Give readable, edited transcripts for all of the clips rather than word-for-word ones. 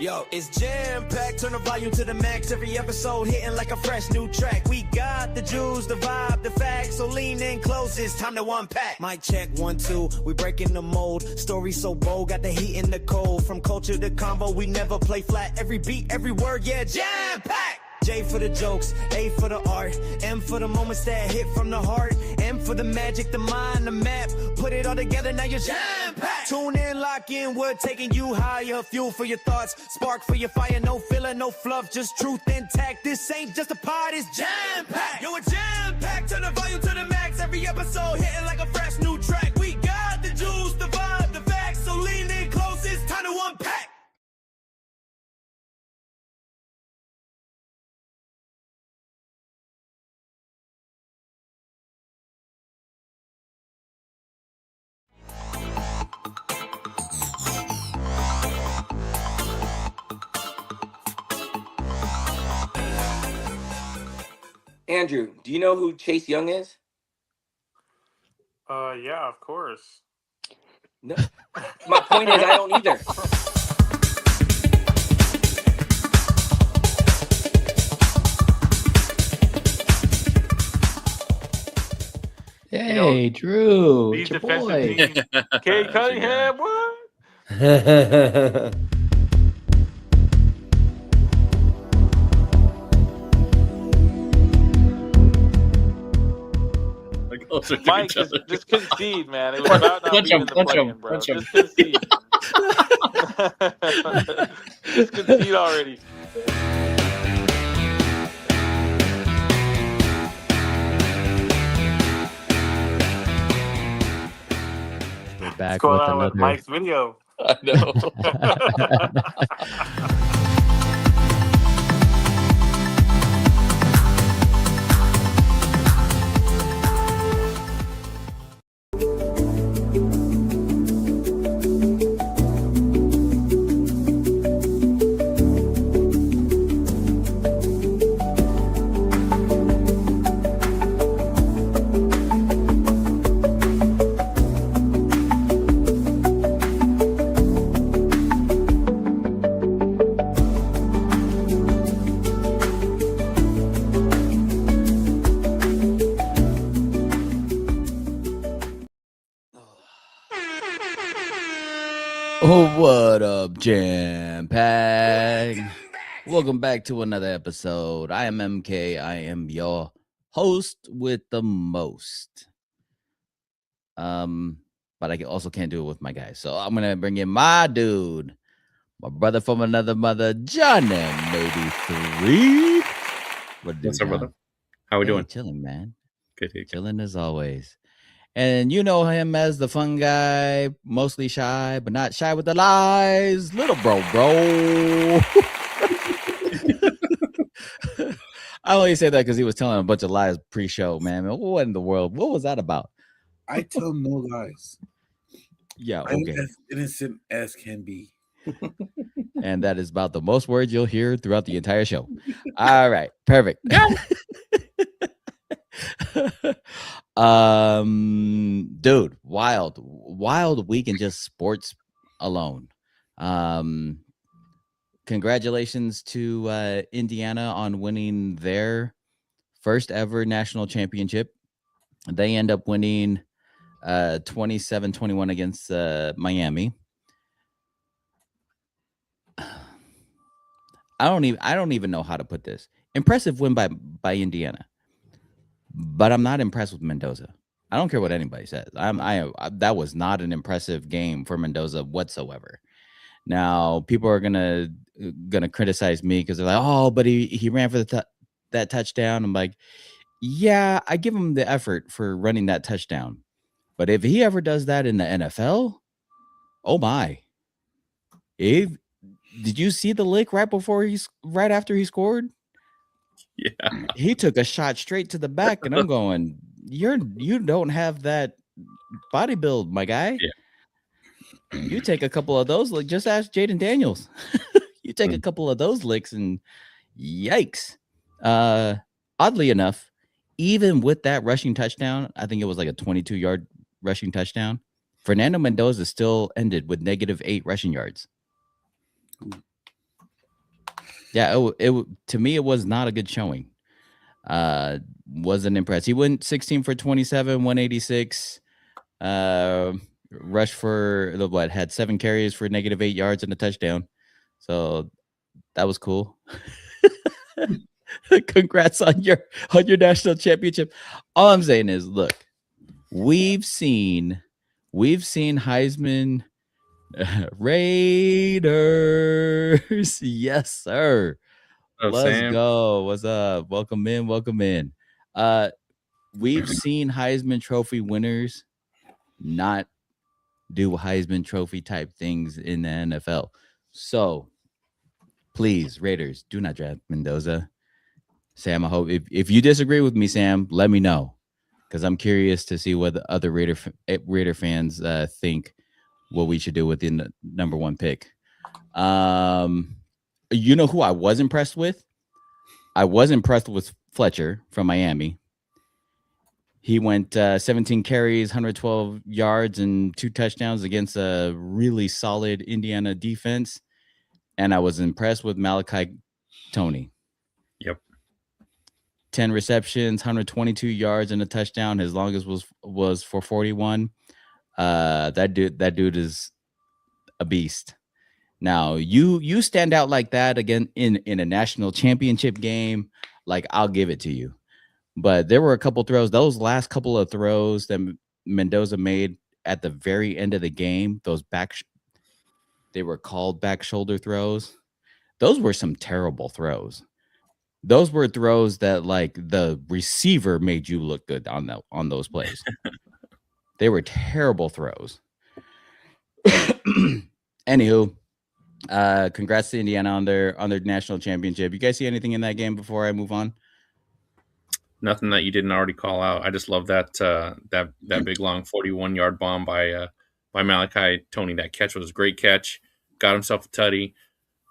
Yo, it's jam packed, turn the volume to the max. Every episode hitting like a fresh new track. We got the juice, the vibe, the facts, so lean in close, it's time to unpack. Mic check 1 2, we breaking the mold. Story so bold, got the heat in the cold. From culture to combo, we never play flat. Every beat, every word, yeah, jam packed. J for the jokes, A for the art, M for the moments that hit from the heart, M for the magic, the mind, the map. Put it all together, now you're jam-packed. Tune in, lock in, we're taking you higher. Fuel for your thoughts, spark for your fire. No filler, no fluff, just truth intact. This ain't just a pod, it's jam-packed. Yo, it's jam-packed, turn the volume to the max. Every episode hitting like a fresh new track. We got the juice, the vibe, the facts, so lean in close, it's time to unpack. Andrew, do you know who Chase Young is? Yeah, of course. No. My point is, I don't either. Hey, Drew, These it's your defensive boy. teams. Kate Cunningham, what? Mike, just concede, man. It was about not being in the play-in, bro. Just concede. Just concede already. We're back What's with going on with another. Mike's video? I know. Oh, what up, Jam Packed? Welcome back to another episode. I am MK. I am your host with the most. But I also can't do it with my guys. So I'm gonna bring in my dude, my brother from another mother, John M83. What's up, brother? How we doing? Chilling, man. Good. Chilling as always. And you know him as the fun guy, mostly shy, but not shy with the lies. Little bro. I only say that because he was telling a bunch of lies pre-show, man. What in the world? What was that about? I tell no lies. Yeah, I'm okay. as innocent as can be. And that is about the most words you'll hear throughout the entire show. All right, perfect. Dude, wild week in just sports alone. Congratulations to Indiana on winning their first ever national championship. They end up winning 27-21 against Miami. I don't even know how to put this. Impressive win by Indiana. But I'm not impressed with Mendoza. I don't care what anybody says. That was not an impressive game for Mendoza whatsoever. Now people are gonna criticize me because they're like, oh, but he ran for that touchdown. I'm like, yeah, I give him the effort for running that touchdown, but if he ever does that in the NFL, oh my! Did you see the lick right after he scored? Yeah, he took a shot straight to the back, and I'm going, you don't have that body build, my guy. Yeah. You take a couple of those, like just ask Jaden Daniels. You take a couple of those licks, and yikes. Oddly enough, even with that rushing touchdown, I think it was like a 22-yard rushing touchdown. Fernando Mendoza still ended with -8 rushing yards. Yeah, to me it was not a good showing. Wasn't impressed. He went 16 for 27, 186. Rushed for had 7 carries for -8 yards and a touchdown. So that was cool. Congrats on your national championship. All I'm saying is, look, we've seen Heisman Raiders. Yes, sir. Let's Sam. go. What's up? Welcome in. We've seen Heisman Trophy winners not do Heisman Trophy type things in the NFL. So please, Raiders, do not draft Mendoza. Sam, I hope if you disagree with me, Sam, let me know, because I'm curious to see what the other Raider fans think what we should do with the number 1 pick. You know who I was impressed with? I was impressed with Fletcher from Miami. He went 17 carries, 112 yards, and 2 touchdowns against a really solid Indiana defense. And I was impressed with Malachi Tony. Yep. 10 receptions, 122 yards, and a touchdown. His longest was for 41. That dude is a beast. Now, you stand out like that again in a national championship game, like, I'll give it to you. But there were a couple throws, those last couple of throws that Mendoza made at the very end of the game, those they were called back shoulder throws. Those were some terrible throws. Those were throws that, like, the receiver made you look good on those plays. They were terrible throws. Anywho, congrats to Indiana on their national championship. You guys see anything in that game before I move on? Nothing that you didn't already call out. I just love that that big long 41-yard bomb by Malachi Tony. That catch was a great catch. Got himself a tutty.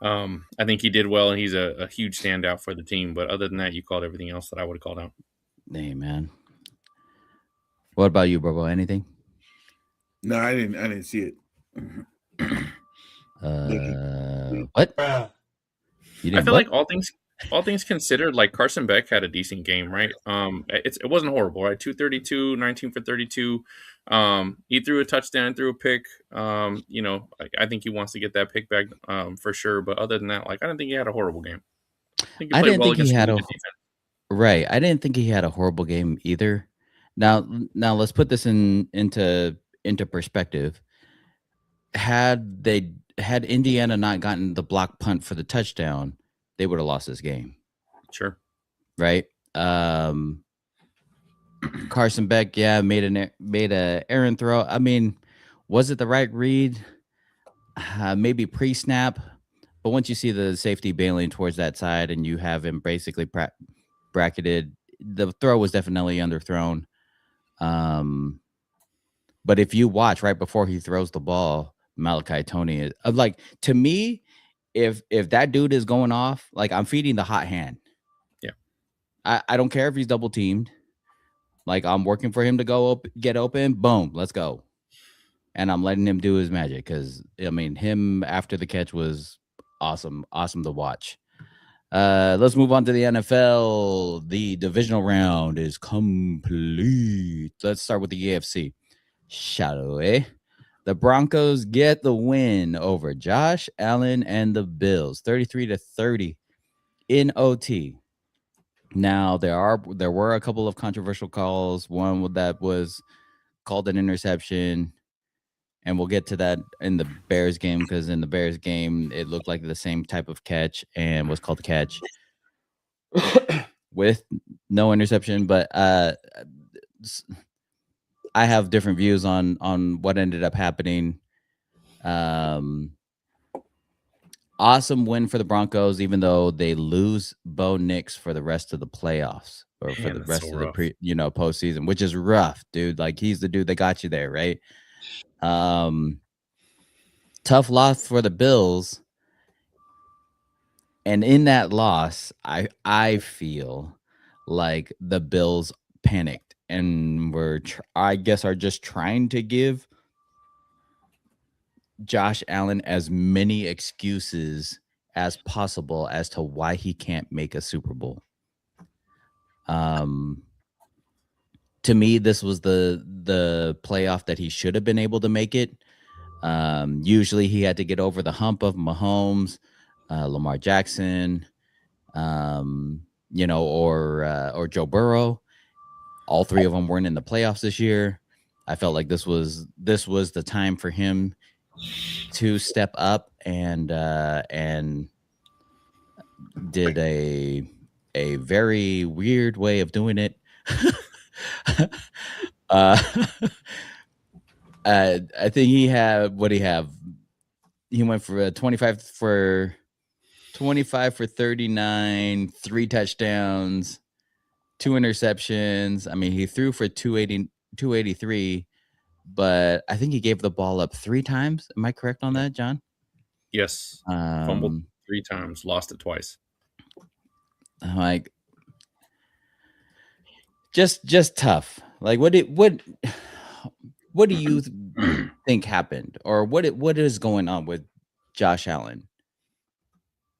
I think he did well, and he's a huge standout for the team. But other than that, you called everything else that I would have called out. Hey, man. What about you, Bobo? Anything? No, I didn't see it. What? I feel like all things considered, like, Carson Beck had a decent game, right? It wasn't horrible, right? 232, 19 for 32. He threw a touchdown, threw a pick. I think he wants to get that pick back for sure. But other than that, like, I don't think he had a horrible game. I think he played well against a good defense. Right. I didn't think he had a horrible game either. Now let's put this into perspective. Had Indiana not gotten the block punt for the touchdown, they would have lost this game. Sure. Right. Carson Beck, made a errant throw. I mean, was it the right read? Maybe pre-snap, but once you see the safety bailing towards that side and you have him basically bracketed, the throw was definitely underthrown. But if you watch right before he throws the ball, Malachi Tony is like, to me, if that dude is going off, like, I'm feeding the hot hand. Yeah. I don't care if he's double teamed. Like, I'm working for him to get open. Boom, let's go. And I'm letting him do his magic, because, I mean, him after the catch was awesome to watch. Let's move on to the NFL. The divisional round is complete. Let's start with the AFC. Shall we? The Broncos get the win over Josh Allen and the Bills, 33-30 in OT. Now, there were a couple of controversial calls. One that was called an interception, and we'll get to that in the Bears game, because in the Bears game, it looked like the same type of catch and was called a catch with no interception. But I have different views on what ended up happening. Awesome win for the Broncos, even though they lose Bo Nix for the rest of the playoffs, or for the rest of the postseason, which is rough, dude. Like, he's the dude that got you there, right? Tough loss for the Bills. And in that loss, I feel like the Bills panicked and are just trying to give Josh Allen as many excuses as possible as to why he can't make a Super Bowl. To me, this was the playoff that he should have been able to make it. Usually he had to get over the hump of Mahomes, Lamar Jackson, or Joe Burrow. All three of them weren't in the playoffs this year. I felt like this was the time for him to step up and did a very weird way of doing it. I think he had, what do you have? He went for 25 for 39, 3 touchdowns, 2 interceptions. I mean, he threw for 283, but I think he gave the ball up 3 times. Am I correct on that, John? Yes. Fumbled 3 times, lost it twice. Like, just tough. Like, what do you think happened, or what is going on with Josh Allen?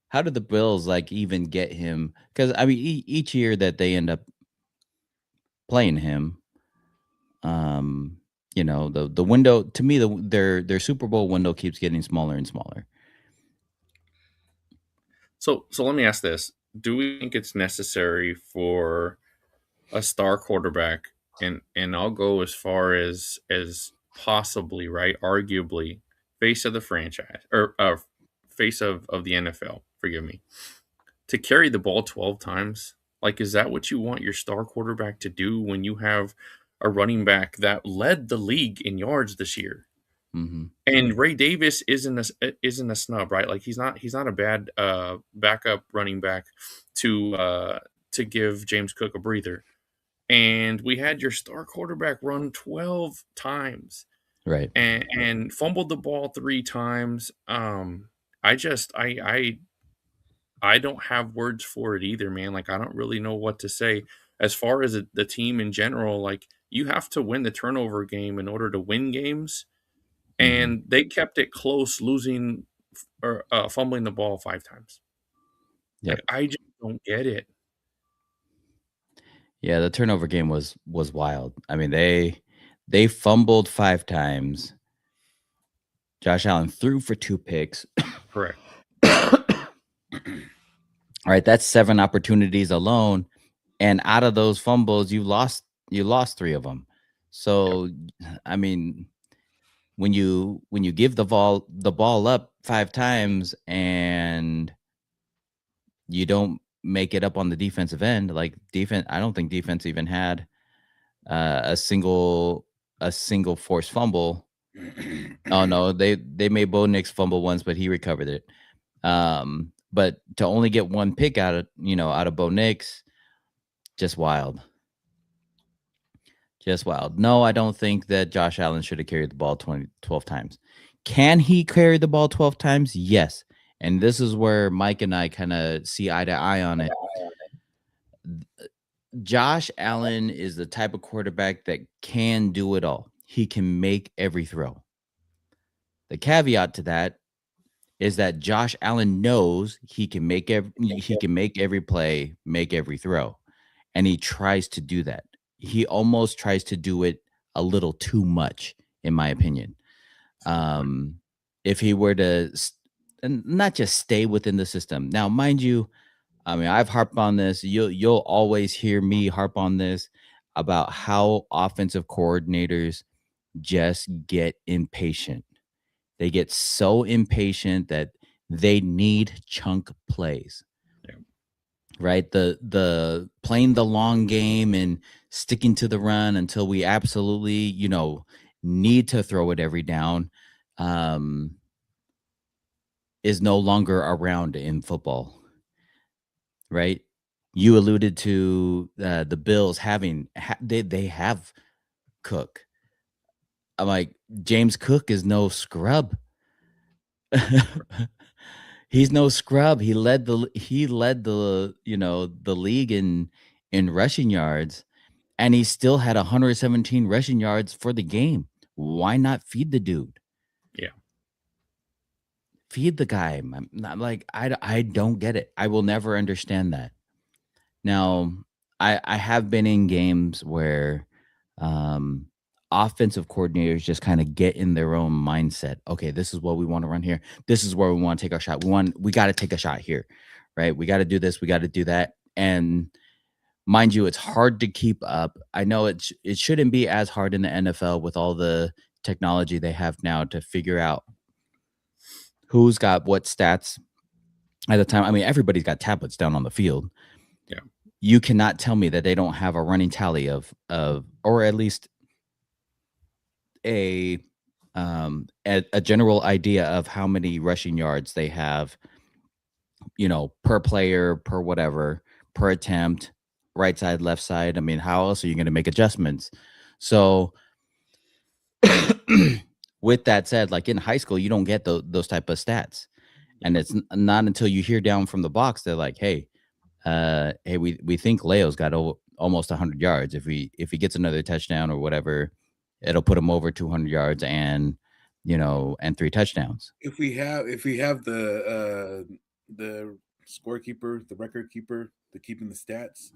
How did the Bills even get him? Because I mean, each year that they end up playing him, the window, to me, their Super Bowl window keeps getting smaller and smaller. So let me ask this: do we think it's necessary for a star quarterback, and I'll go as far as possibly, right, arguably, face of the franchise, or face of the NFL, forgive me, to carry the ball 12 times? Like, is that what you want your star quarterback to do when you have a running back that led the league in yards this year? Mm-hmm. And Ray Davis isn't a snub, right? Like, he's not a bad backup running back to give James Cook a breather. And we had your star quarterback run 12 times, right, and fumbled the ball 3 times. I don't have words for it either, man. Like, I don't really know what to say. As far as the team in general, like, you have to win the turnover game in order to win games. And they kept it close, losing or fumbling the ball 5 times. Yep. Like, I just don't get it. Yeah, the turnover game was wild. I mean, they fumbled 5 times. Josh Allen threw for 2 picks. Correct. All right, that's 7 opportunities alone, and out of those fumbles, you lost 3 of them. So, I mean, when you give the ball up 5 times and you don't make it up on the defensive end, I don't think defense even had a single forced fumble. Oh no, they made Bo Nix fumble once, but he recovered it. But to only get 1 pick out of Bo Nix, just wild. Just wild. No, I don't think that Josh Allen should have carried the ball 12 times. Can he carry the ball 12 times? Yes. And this is where Mike and I kind of see eye to eye on it. Josh Allen is the type of quarterback that can do it all. He can make every throw. The caveat to that is that Josh Allen knows he can make every play, make every throw, and he tries to do that. He almost tries to do it a little too much, in my opinion. If he were to not just stay within the system. Now, mind you, I mean, I've harped on this. You'll always hear me harp on this about how offensive coordinators just get impatient. They get so impatient that they need chunk plays. Yeah. Right? The playing the long game and sticking to the run until we absolutely, need to throw it every down is no longer around in football. Right? You alluded to the Bills having they have Cook. I'm like, James Cook is no scrub. He's no scrub. He led the the league in rushing yards, and he still had 117 rushing yards for the game. Why not feed the dude? Yeah. feed the guy. I'm like, I don't get it. I will never understand that. Now, I have been in games where offensive coordinators just kind of get in their own mindset. Okay, this is what we want to run here. This is where we want to take our shot. We got to take a shot here, right? We got to do this. We got to do that. And mind you, it's hard to keep up. I know it shouldn't be as hard in the NFL with all the technology they have now to figure out who's got what stats at the time. I mean, everybody's got tablets down on the field. Yeah. You cannot tell me that they don't have a running tally of or at least a general idea of how many rushing yards they have, per player, per whatever, per attempt, right side, left side. I mean, how else are you going to make adjustments? So with that said, like in high school, you don't get those type of stats. And it's not until you hear down from the box, they're like, hey, we think Leo's got almost 100 yards. If he gets another touchdown or whatever, it'll put him over 200 yards and 3 touchdowns. If we have the scorekeeper, the record keeper, keeping the stats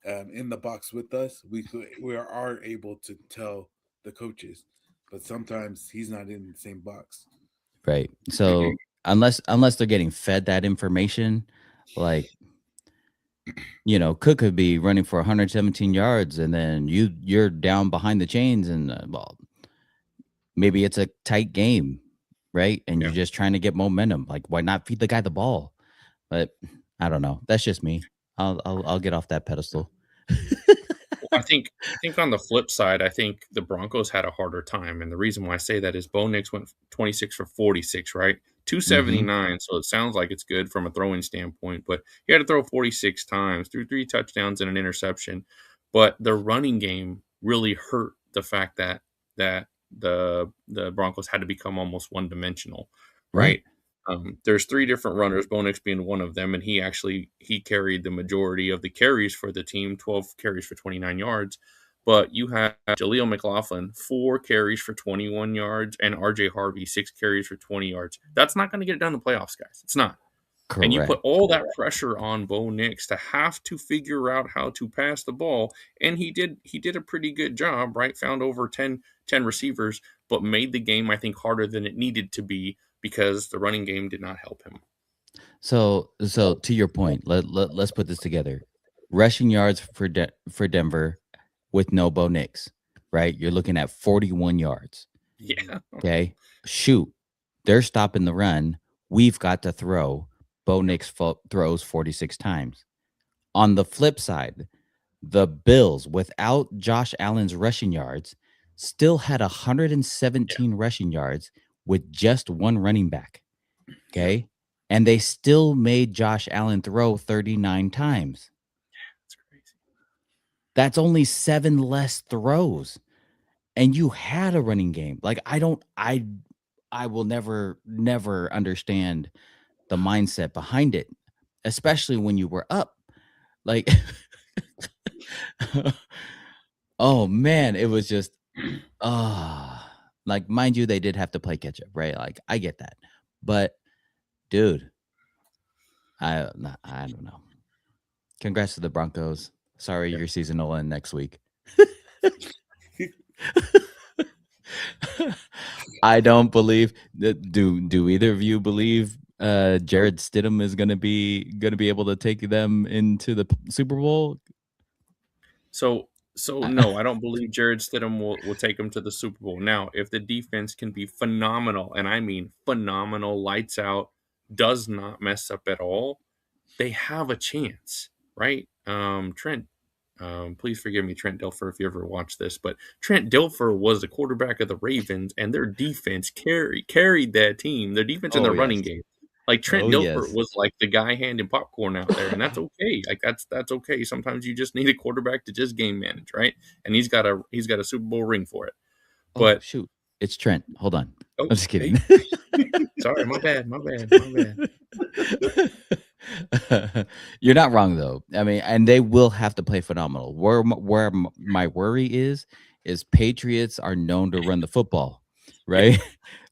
in the box with us, we are able to tell the coaches, but sometimes he's not in the same box. Right. So unless they're getting fed that information, like Cook could be running for 117 yards, and then you're down behind the chains, and maybe it's a tight game, right? And you're just trying to get momentum. Like, why not feed the guy the ball? But I don't know. That's just me. I'll get off that pedestal. I think on the flip side, I think the Broncos had a harder time, and the reason why I say that is Bo Nix went 26 for 46, right? 279, so it sounds like it's good from a throwing standpoint, but he had to throw 46 times, threw 3 touchdowns and an interception. But the running game really hurt the fact that the Broncos had to become almost one-dimensional, right? There's 3 different runners, Bo Nix being one of them, and he carried the majority of the carries for the team, 12 carries for 29 yards. But you have Jaleel McLaughlin, 4 carries for 21 yards, and RJ Harvey, 6 carries for 20 yards. That's not going to get it done in the playoffs, guys. It's not. Correct. And you put all that pressure on Bo Nix to have to figure out how to pass the ball, and he did a pretty good job, right? Found over 10 receivers, but made the game, I think, harder than it needed to be because the running game did not help him. So to your point, let's put this together. Rushing yards for Denver with no Bo Nix, right? You're looking at 41 yards. Yeah. Okay. Shoot. They're stopping the run. We've got to throw. Bo Nix throws 46 times. On the flip side, the Bills, without Josh Allen's rushing yards, still had 117 rushing yards with just 1 running back. Okay. And they still made Josh Allen throw 39 times. That's crazy. That's only 7 less throws. And you had a running game. Like, I will never understand the mindset behind it, especially when you were up. Like, oh man, it was just, like, mind you, they did have to play catch up, right? Like, I get that, but dude, I don't know. Congrats to the Broncos. Sorry, your season will end next week. I don't believe that. Do either of you believe Jared Stidham is gonna be able to take them into the Super Bowl? So no, I don't believe Jared Stidham will take them to the Super Bowl. Now, if the defense can be phenomenal, and I mean phenomenal, lights out, does not mess up at all, they have a chance, right? Trent, please forgive me, Trent Dilfer, if you ever watch this, but Trent Dilfer was the quarterback of the Ravens, and their defense carried that team. Their defense in the running game. Like Trent Dilfer was like the guy handing popcorn out there, and that's okay. Like that's okay. Sometimes you just need a quarterback to just game manage, right? And he's got a Super Bowl ring for it. But shoot, it's Trent. Hold on. I'm just kidding. Hey. Sorry, my bad. You're not wrong though. I mean, and they will have to play phenomenal. Where my worry is Patriots are known to run the football. right?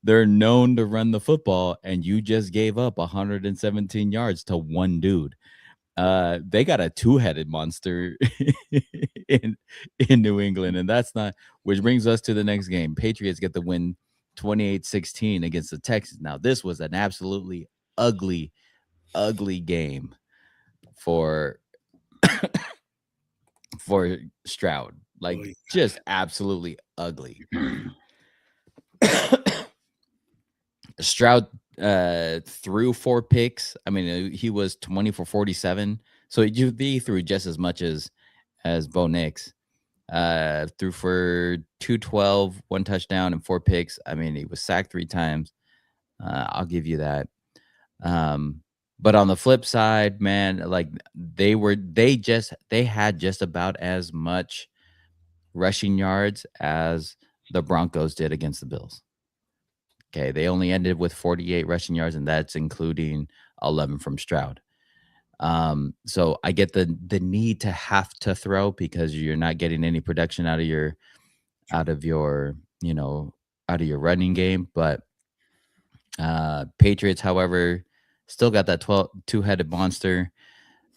They're known to run the football, and you just gave up 117 yards to one dude. They got a two-headed monster in New England, and that's not, which brings us to the next game. Patriots get the win 28-16 against the Texans. Now, this was an absolutely ugly game for Stroud. Like, just absolutely ugly. Stroud threw 4 picks. I mean, he was 20 for 47. So he threw just as much as Bo Nix. Threw for 212, 1 touchdown, and 4 picks. I mean, he was sacked 3 times. I'll give you that. But on the flip side, man, like they had just about as much rushing yards as the Broncos did against the Bills. Okay, they only ended with 48 rushing yards, and that's including 11 from Stroud. So I get the need to have to throw because you're not getting any production out of your running game. But Patriots, however, still got that two-headed monster.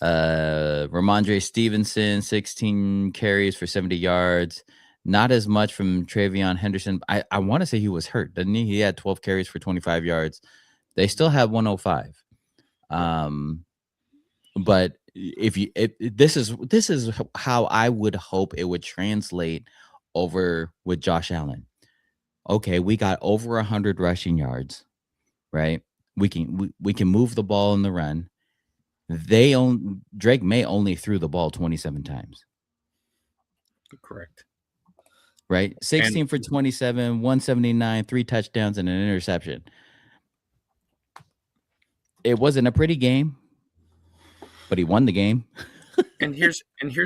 Ramondre Stevenson, 16 carries for 70 yards. Not as much from Travion Henderson. I want to say he was hurt, didn't he? He had 12 carries for 25 yards. They still have 105. But this is how I would hope it would translate over with Josh Allen. Okay, we got over 100 rushing yards, right? We can move the ball in the run. Drake May only threw the ball 27 times. Correct. Right? 16 for 27, 179, 3 touchdowns, and an interception. It wasn't a pretty game, but he won the game. and here's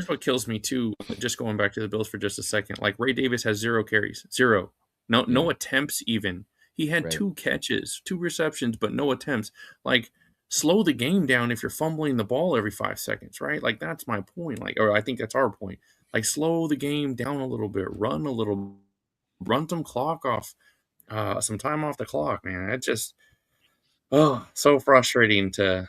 what kills me too. Just going back to the Bills for just a second. Like Ray Davis has 0 carries. 0. No attempts even. He had 2 catches, 2 receptions, but no attempts. Like, slow the game down if you're fumbling the ball every 5 seconds, right? Like, that's my point. Like, or I think that's our point. Like, slow the game down a little bit, run some clock off, some time off the clock, man. It's just, so frustrating to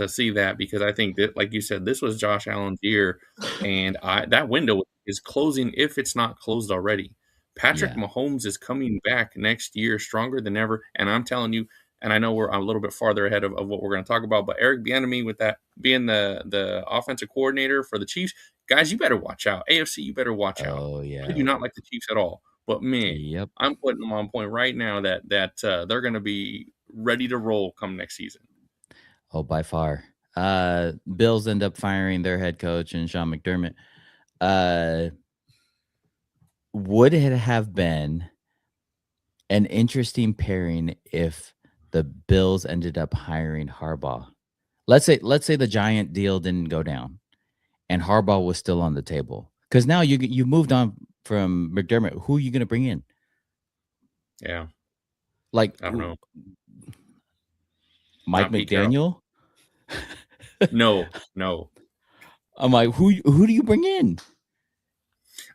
see that, because I think that, like you said, this was Josh Allen's year, and that window is closing if it's not closed already. Patrick Mahomes is coming back next year stronger than ever, and I'm telling you, and I know we're a little bit farther ahead of what we're going to talk about, but Eric Bieniemy, with that being the offensive coordinator for the Chiefs, guys, you better watch out. AFC, you better watch out. Oh yeah, I do not like the Chiefs at all, but man, I'm putting them on point right now that they're going to be ready to roll come next season. Oh, by far. Bills end up firing their head coach and Sean McDermott. Would it have been an interesting pairing if the Bills ended up hiring Harbaugh? Let's say the Giant deal didn't go down and Harbaugh was still on the table. Because now you moved on from McDermott. Who are you going to bring in? Yeah. Like, I don't know. Mike McDaniel? No. I'm like, who do you bring in?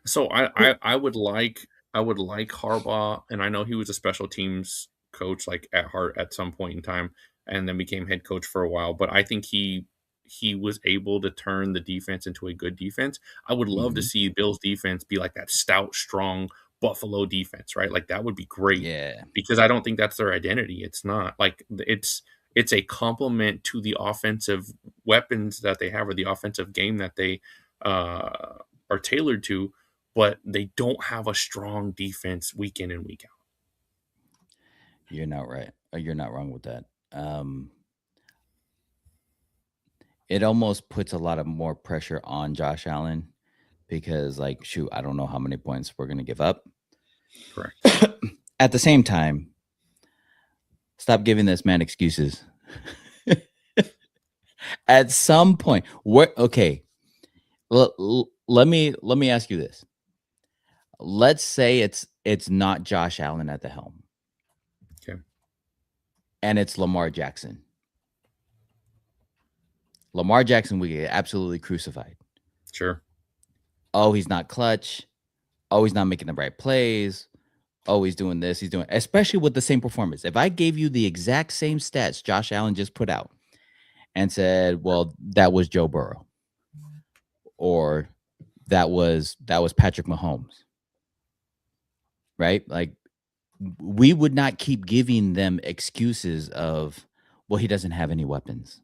So I would like Harbaugh, and I know he was a special teams coach, like at heart at some point in time, and then became head coach for a while. But I think he was able to turn the defense into a good defense. I would love to see Bill's defense be like that stout, strong Buffalo defense, right? Like that would be great. Yeah. Because I don't think that's their identity. It's not. Like it's a complement to the offensive weapons that they have, or the offensive game that they are tailored to, but they don't have a strong defense week in and week out. You're not right. You're not wrong with that. It almost puts a lot of more pressure on Josh Allen because, like, shoot, I don't know how many points we're going to give up. Correct. At the same time, stop giving this man excuses. At some point, okay. Let me ask you this. Let's say it's not Josh Allen at the helm. Okay. And it's Lamar Jackson. Lamar Jackson will get absolutely crucified. Sure. Oh, he's not clutch. Oh, he's not making the right plays. oh, he's doing this, he's doing, especially with the same performance. If I gave you the exact same stats Josh Allen just put out and said, well, that was Joe Burrow, or that was Patrick Mahomes, right? Like, we would not keep giving them excuses of, well, he doesn't have any weapons.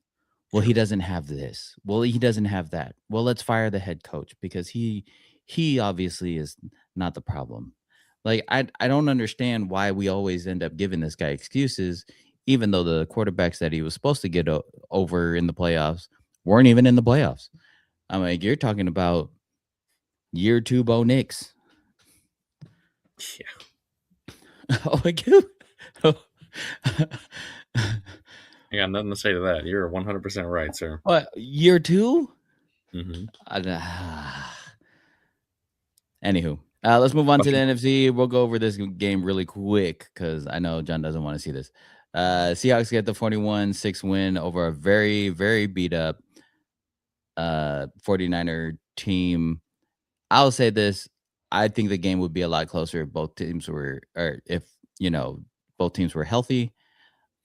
Well, he doesn't have this. Well, he doesn't have that. Well, let's fire the head coach because he obviously is not the problem. Like, I don't understand why we always end up giving this guy excuses, even though the quarterbacks that he was supposed to get over in the playoffs weren't even in the playoffs. I'm like, you're talking about year 2 Bo Nix. Yeah. Oh my God. I got nothing to say to that. You're 100% right, sir. What, year 2? Mm-hmm. Anywho, let's move on to the NFC. We'll go over this game really quick because I know John doesn't want to see this. Seahawks get the 41-6 win over a very, very beat up 49er team. I'll say this. I think the game would be a lot closer if both teams were, or if, both teams were healthy.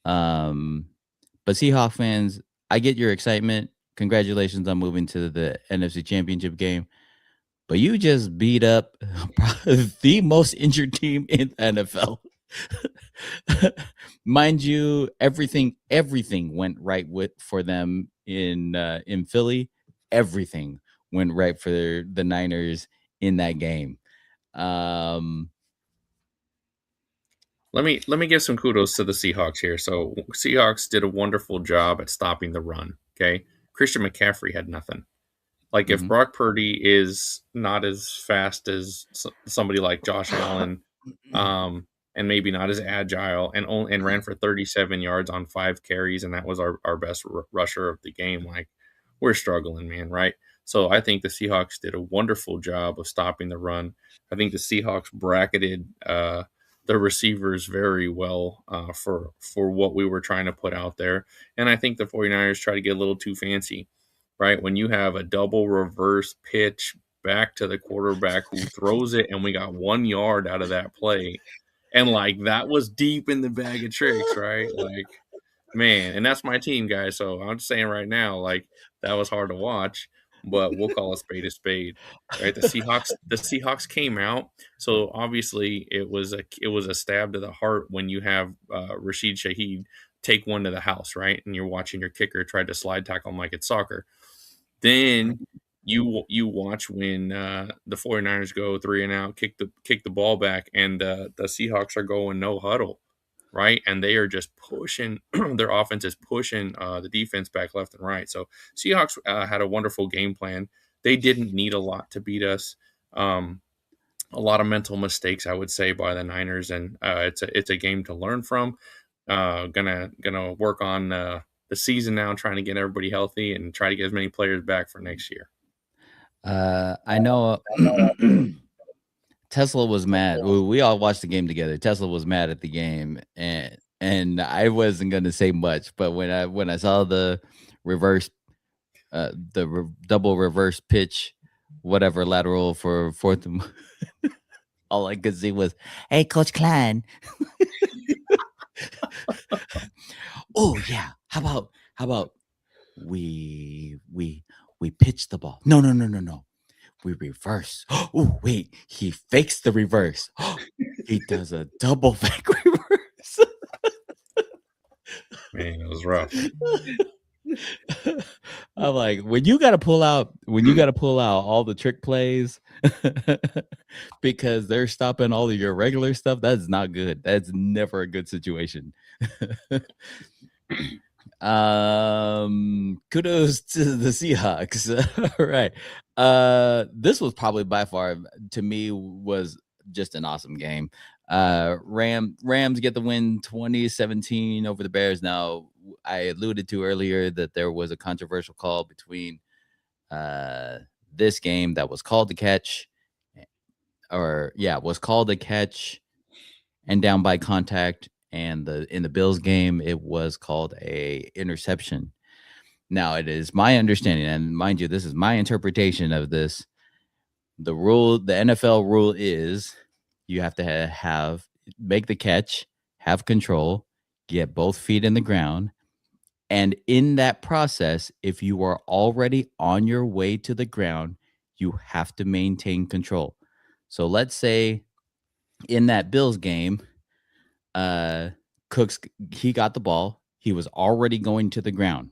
But Seahawks fans, I get your excitement. Congratulations on moving to the NFC Championship game. But you just beat up the most injured team in the NFL. Mind you, everything went right for them in Philly. Everything went right for the Niners in that game. Let me give some kudos to the Seahawks here. So Seahawks did a wonderful job at stopping the run. Okay, Christian McCaffrey had nothing. Like, if Brock Purdy is not as fast as somebody like Josh Allen, and maybe not as agile, and ran for 37 yards on 5 carries, and that was our best rusher of the game, like, we're struggling, man, right? So I think the Seahawks did a wonderful job of stopping the run. I think the Seahawks bracketed the receivers very well for what we were trying to put out there. And I think the 49ers tried to get a little too fancy, right? When you have a double reverse pitch back to the quarterback who throws it, and we got 1 yard out of that play. And, like, that was deep in the bag of tricks, right? Like, man, and that's my team, guys. So I'm just saying right now, like, that was hard to watch, but we'll call a spade, right? The Seahawks came out. So obviously it was a stab to the heart when you have Rashid Shaheed take one to the house, right? And you're watching your kicker try to slide tackle him like it's soccer. Then you watch when the 49ers go 3 and out, kick the ball back, and the Seahawks are going no huddle, right? And they are just pushing. Their offense is pushing the defense back left and right. So Seahawks had a wonderful game plan. They didn't need a lot to beat us. A lot of mental mistakes, I would say, by the Niners, and it's a game to learn from. Gonna work on the season now, trying to get everybody healthy and try to get as many players back for next year. I know Tesla was mad. We all watched the game together. Tesla was mad at the game, and I wasn't going to say much, but when I saw the reverse, double reverse pitch, whatever, lateral for fourth, all I could see was, "Hey, Coach Klein." Oh yeah, how about we pitch the ball? No. We reverse. Oh, wait. He fakes the reverse. He does a double fake reverse. Man, it was rough. I'm like, when you got to pull out all the trick plays because they're stopping all of your regular stuff, that's not good. That's never a good situation. Kudos to the Seahawks. All right. This was probably by far, to me, was just an awesome game. Rams get the win 20-17 over the Bears. Now, I alluded to earlier that there was a controversial call between this game that was called the catch, was called a catch and down by contact. And in the Bills game, it was called a interception. Now, it is my understanding, and mind you, this is my interpretation of this. The NFL rule is you have to have make the catch, have control, get both feet in the ground. And in that process, if you are already on your way to the ground, you have to maintain control. So let's say in that Bills game, Cooks, he got the ball. He was already going to the ground.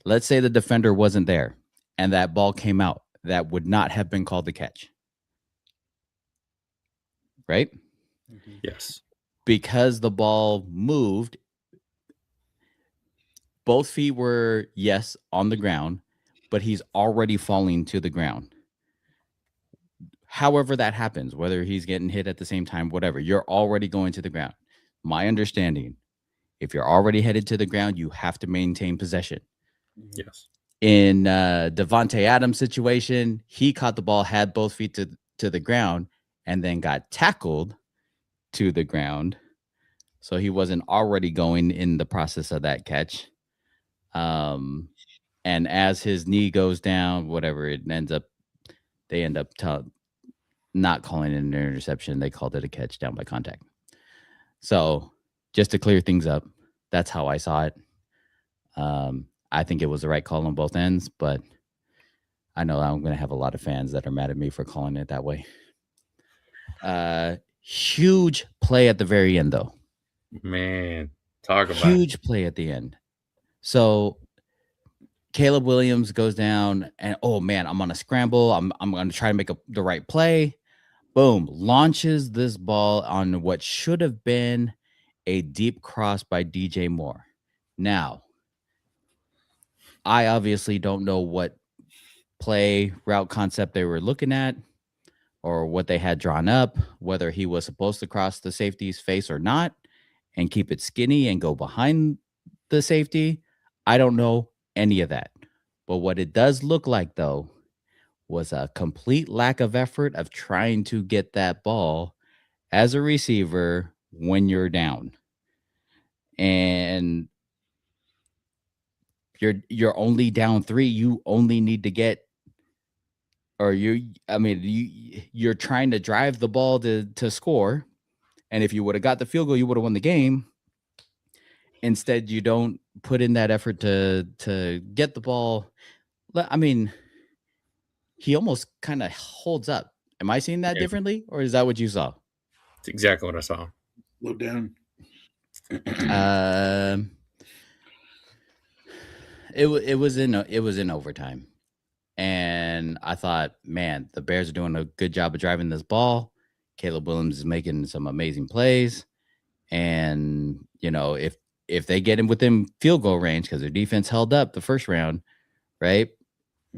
Let's say the defender wasn't there and that ball came out. That would not have been called the catch. Right? Yes. Because the ball moved, both feet were, yes, on the ground, but he's already falling to the ground. However that happens, whether he's getting hit at the same time, whatever, you're already going to the ground. My understanding, if you're already headed to the ground, you have to maintain possession. Yes. In Devontae Adams' situation, he caught the ball, had both feet to the ground, and then got tackled to the ground. So he wasn't already going in the process of that catch. And as his knee goes down, whatever, they end up not calling it an interception. They called it a catch down by contact. So just to clear things up, that's how I saw it. I think it was the right call on both ends, but I know I'm going to have a lot of fans that are mad at me for calling it that way. Huge play at the very end, though. Man, talk about huge play at the end. So Caleb Williams goes down, and oh man, I'm on a scramble. I'm going to try to make the right play. Boom, launches this ball on what should have been a deep cross by DJ Moore. Now, I obviously don't know what play route concept they were looking at or what they had drawn up, whether he was supposed to cross the safety's face or not and keep it skinny and go behind the safety. I don't know any of that. But what it does look like, though, was a complete lack of effort of trying to get that ball as a receiver when you're down. And you're only down 3. You only need to get, or you're trying to drive the ball to score. And if you would have got the field goal, you would have won the game. Instead, you don't put in that effort to get the ball. I mean, he almost kind of holds up. Am I seeing that differently, or is that what you saw? It's exactly what I saw. Slow down. It was in overtime, and I thought, man, the Bears are doing a good job of driving this ball. Caleb Williams is making some amazing plays, and if they get him within field goal range, because their defense held up the first round, right?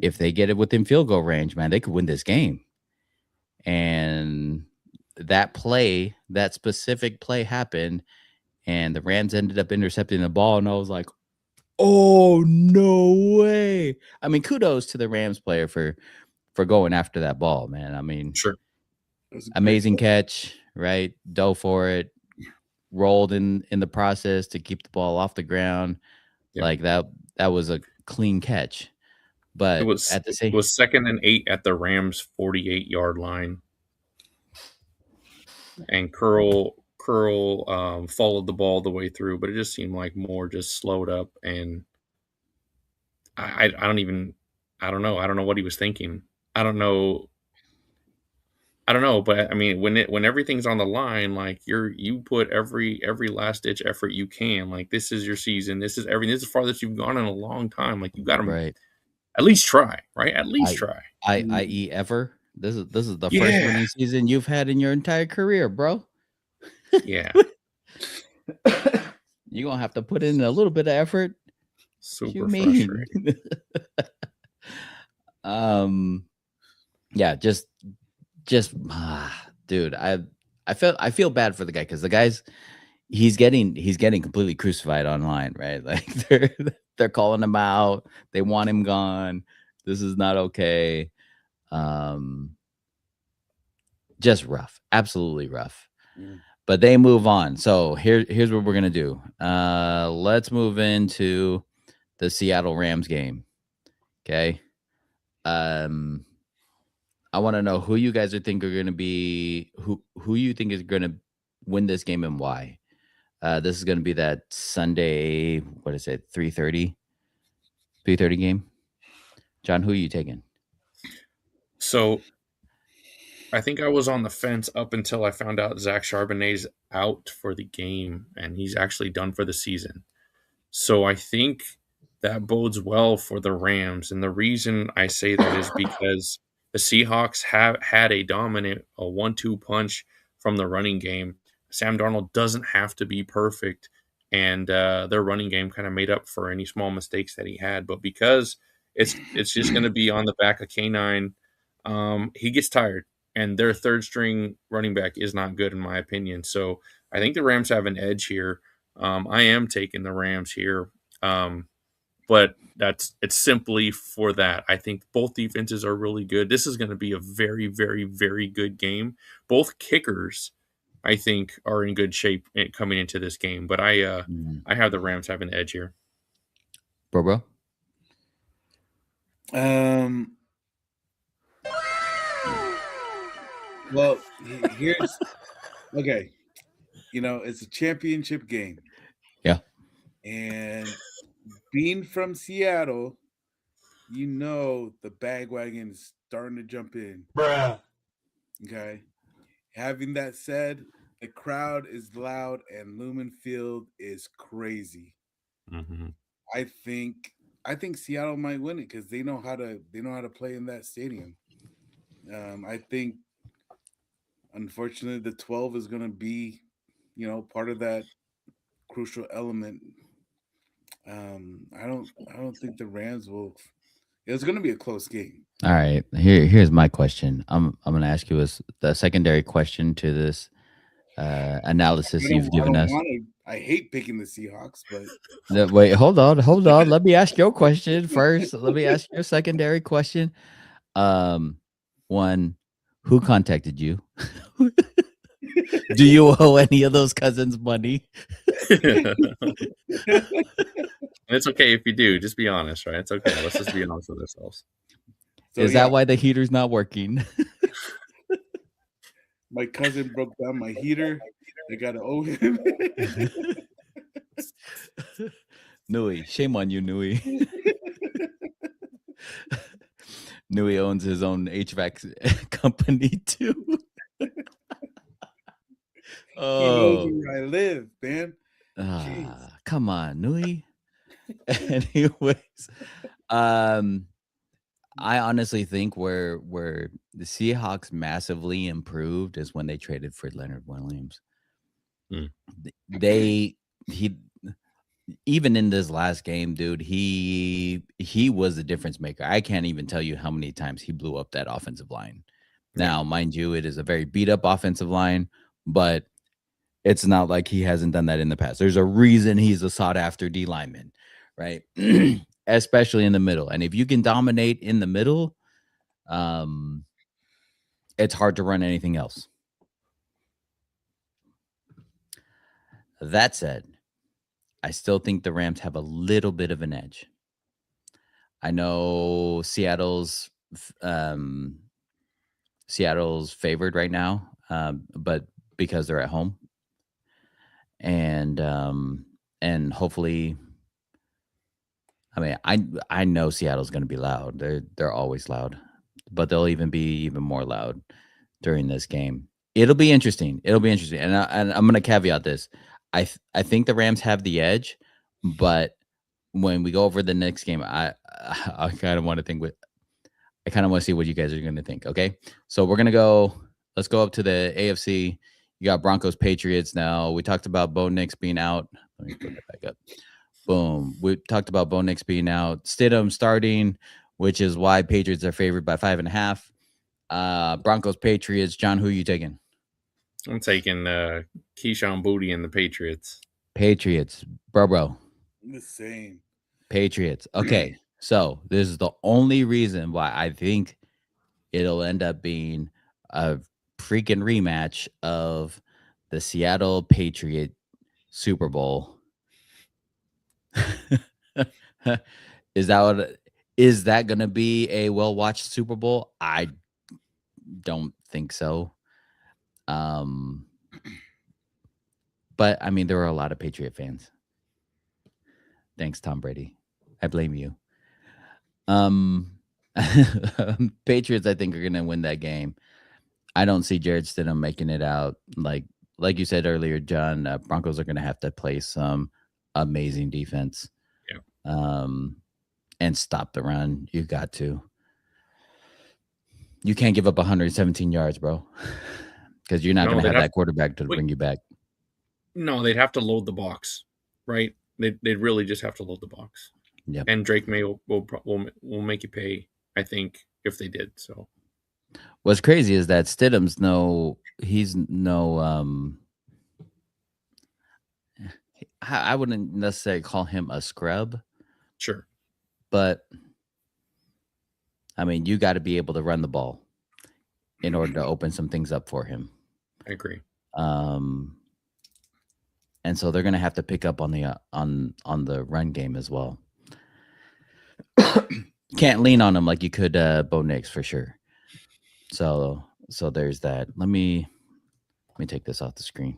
If they get it within field goal range, man, they could win this game. And that specific play happened, and the Rams ended up intercepting the ball, and I was like, oh, no way. I mean, kudos to the Rams player for going after that ball, man. I mean, sure. Amazing catch, right? Dove for it, rolled in the process to keep the ball off the ground. Yeah. Like that was a clean catch. But it was 2nd and 8 at the Rams 48-yard line. And Curl followed the ball the way through, but it just seemed like Moore just slowed up, and I don't know. I don't know what he was thinking. I don't know, but I mean, when everything's on the line, like you put every last ditch effort you can. Like, this is your season. This is everything. This is the farthest you've gone in a long time. Like, you got to at least try, right? At least try. I.e. ever. This is the first winning season you've had in your entire career, bro. Yeah. You're going to have to put in a little bit of effort. Super frustrating. Yeah, just dude, I feel bad for the guy, because the guy's he's getting completely crucified online, right? Like they're calling him out. They want him gone. This is not okay. Just rough, absolutely rough. But they move on. So here's what we're gonna do. Let's move into the Seattle Rams game. Okay. I want to know who you guys think are gonna be who you think is gonna win this game and why. This is going to be that Sunday, what is it, 3:30 game. John, who are you taking? So I think I was on the fence up until I found out Zach Charbonnet's out for the game, and he's actually done for the season. So I think that bodes well for the Rams. And the reason I say that is because the Seahawks have had a dominant, a 1-2 punch from the running game. Sam Darnold doesn't have to be perfect, and their running game kind of made up for any small mistakes that he had. But because it's just going to be on the back of K9, he gets tired, and their third string running back is not good in my opinion. So I think the Rams have an edge here. I am taking the Rams here, but it's simply for that. I think both defenses are really good. This is going to be a very, very, very good game. Both kickers, I think, are in good shape coming into this game. But I have the Rams have an edge here. Bro. Well, here's okay. It's a championship game. Yeah. And being from Seattle, the bandwagon is starting to jump in. Bruh. Okay. Having that said, the crowd is loud and Lumen Field is crazy. Mm-hmm. I think Seattle might win it because they know how to play in that stadium. I think, unfortunately, the 12 is going to be, part of that crucial element. I don't think the Rams will. It's going to be a close game. All right, here's my question. I'm going to ask you the secondary question to this analysis you've given us. I hate picking the Seahawks, but wait, hold on. Let me ask your question first. Let me ask your secondary question. One, who contacted you? Do you owe any of those cousins money? It's okay if you do. Just be honest, right? It's okay. Let's just be honest with ourselves. So, is that why the heater's not working? My cousin broke down my heater. I gotta owe him. Nui, shame on you, Nui. Nui owns his own HVAC company too. Oh, he knows where I live, man. Come on, Nui. Anyways, I honestly think where the Seahawks massively improved is when they traded for Leonard Williams. Even in this last game, dude, he was the difference maker. I can't even tell you how many times he blew up that offensive line. Now, mind you, it is a very beat up offensive line, but it's not like he hasn't done that in the past. There's a reason he's a sought after D lineman, right? Especially in the middle. And if you can dominate in the middle, it's hard to run anything else. That said, I still think the Rams have a little bit of an edge. I know Seattle's favored right now, but because they're at home, and hopefully, I mean, I know Seattle's going to be loud. They're always loud, but they'll be even more loud during this game. It'll be interesting. And I'm going to caveat this. I think the Rams have the edge, but when we go over the next game, I kind of want to see what you guys are going to think. Okay, so let's go up to the AFC. You got Broncos Patriots now. We talked about Bo Nix being out. Let me put that back up. Boom. We talked about Bo Nix being out. Stidham starting, which is why Patriots are favored by 5.5. Broncos Patriots. John, who are you taking? I'm taking Keyshawn Booty and the Patriots. Patriots, bro. The same. Patriots. Okay, so this is the only reason why I think it'll end up being a freaking rematch of the Seattle Patriot Super Bowl. Is that going to be a well-watched Super Bowl? I don't think so. But I mean, there are a lot of Patriot fans. Thanks, Tom Brady. I blame you. Patriots, I think, are going to win that game. I don't see Jared Stidham making it out. Like you said earlier, John, Broncos are going to have to play some amazing defense. Yeah. And stop the run. You got to. You can't give up 117 yards, bro, because you're not going to have that quarterback to bring you back. No, they'd have to load the box, right? They'd really just have to load the box. Yep. And Drake May will make you pay, I think, if they did. So what's crazy is that Stidham's I wouldn't necessarily call him a scrub. Sure. But I mean, you got to be able to run the ball in order to open some things up for him. I agree. And so they're going to have to pick up on the run game as well. Can't lean on him like you could Bo Nix for sure. So there's that. Let me take this off the screen.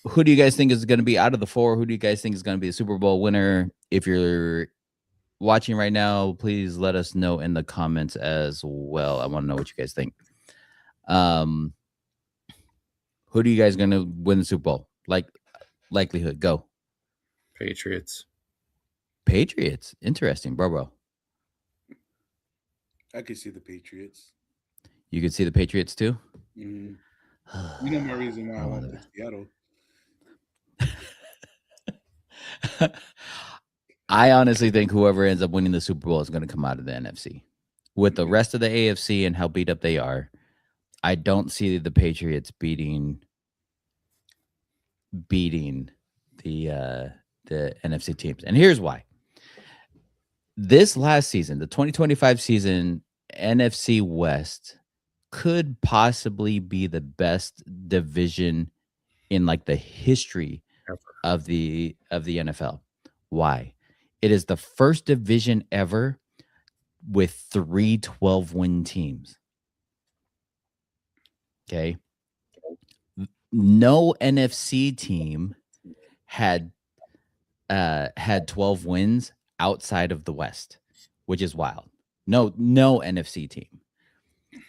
Who do you guys think is going to be out of the four? Who do you guys think is going to be the Super Bowl winner? If you're watching right now, please let us know in the comments as well. I want to know what you guys think. Who do you guys going to win the Super Bowl? Likelihood, go. Patriots. Interesting, bro. I could see the Patriots. You could see the Patriots too? Mm-hmm. You know my reason why I want the Seattle. I honestly think whoever ends up winning the Super Bowl is going to come out of the NFC. With the rest of the AFC and how beat up they are, I don't see the Patriots beating the NFC teams. And here's why. This last season, the 2025 season, NFC West could possibly be the best division in like the history of the NFL. Why? It is the first division ever with 3 12-win teams. Okay. No NFC team had 12 wins outside of the West, which is wild. No NFC team.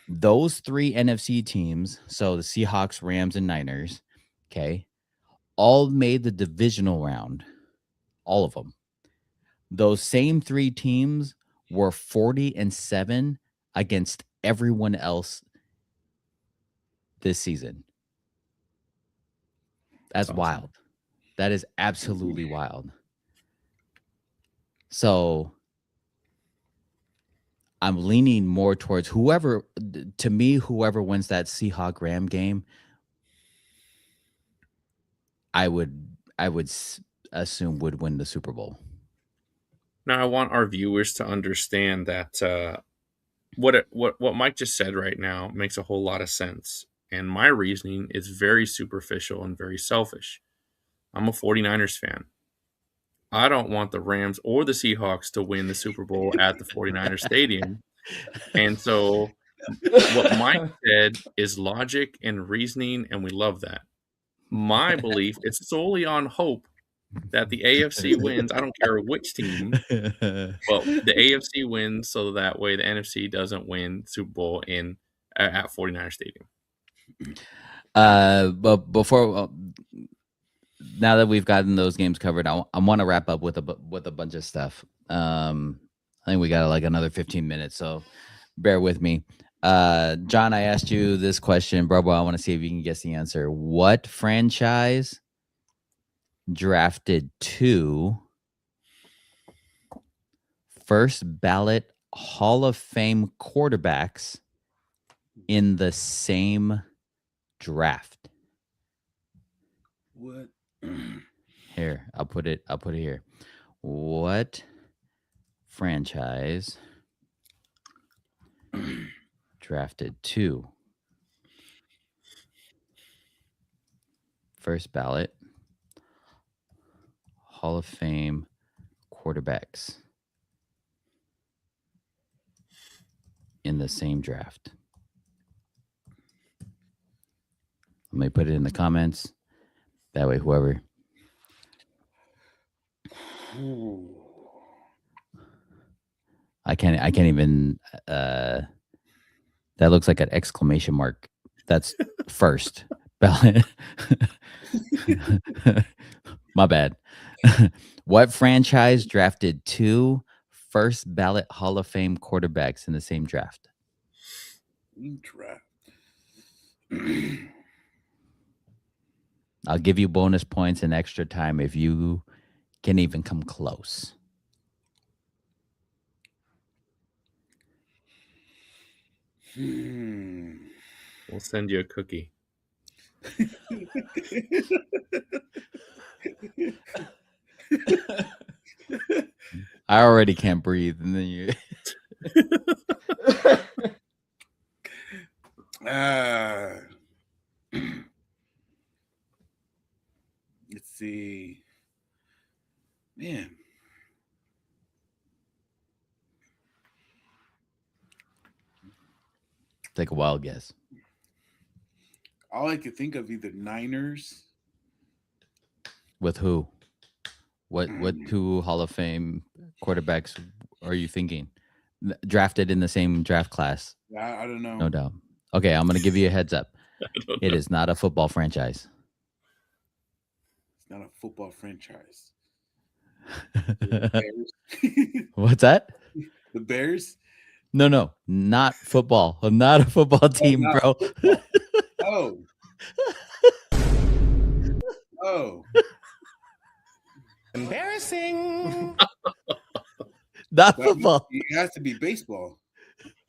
Those 3 NFC teams, so the Seahawks, Rams, and Niners, okay, all made the divisional round. All of them. Those same 3 teams were 40-7 against everyone else this season. That's awesome. Wild. That is absolutely wild. So I'm leaning more towards whoever wins that Seahawk Ram game, I would assume would win the Super Bowl. Now I want our viewers to understand that what Mike just said right now makes a whole lot of sense. And my reasoning is very superficial and very selfish. I'm a 49ers fan. I don't want the Rams or the Seahawks to win the Super Bowl at the 49ers stadium. And so what Mike said is logic and reasoning, and we love that. My belief is solely on hope that the AFC wins. I don't care which team, but the AFC wins so that way the NFC doesn't win Super Bowl at 49ers stadium. But before... now that we've gotten those games covered, I want to wrap up with a bunch of stuff. I think we got like another 15 minutes, so bear with me. John, I asked you this question, bro. I want to see if you can guess the answer. What franchise drafted 2 first ballot Hall of Fame quarterbacks in the same draft? What? Here, I'll put it here. What franchise drafted 2 first ballot Hall of Fame quarterbacks in the same draft? Let me put it in the comments. That way, whoever. I can't even. That looks like an exclamation mark. That's first ballot. My bad. What franchise drafted 2 first ballot Hall of Fame quarterbacks in the same draft? I'll give you bonus points and extra time if you can even come close. We'll send you a cookie. I already can't breathe, and then you. Let's see, man. Take a wild guess. All I could think of either Niners. With who? What 2 Hall of Fame quarterbacks are you thinking? Drafted in the same draft class? I don't know. No doubt. Okay, I'm going to give you a heads up. It is not a football franchise. It's not a football franchise. What's that? The Bears? No, not football. I'm not a football team, bro. Football. Oh. Embarrassing. Not football. It has to be baseball.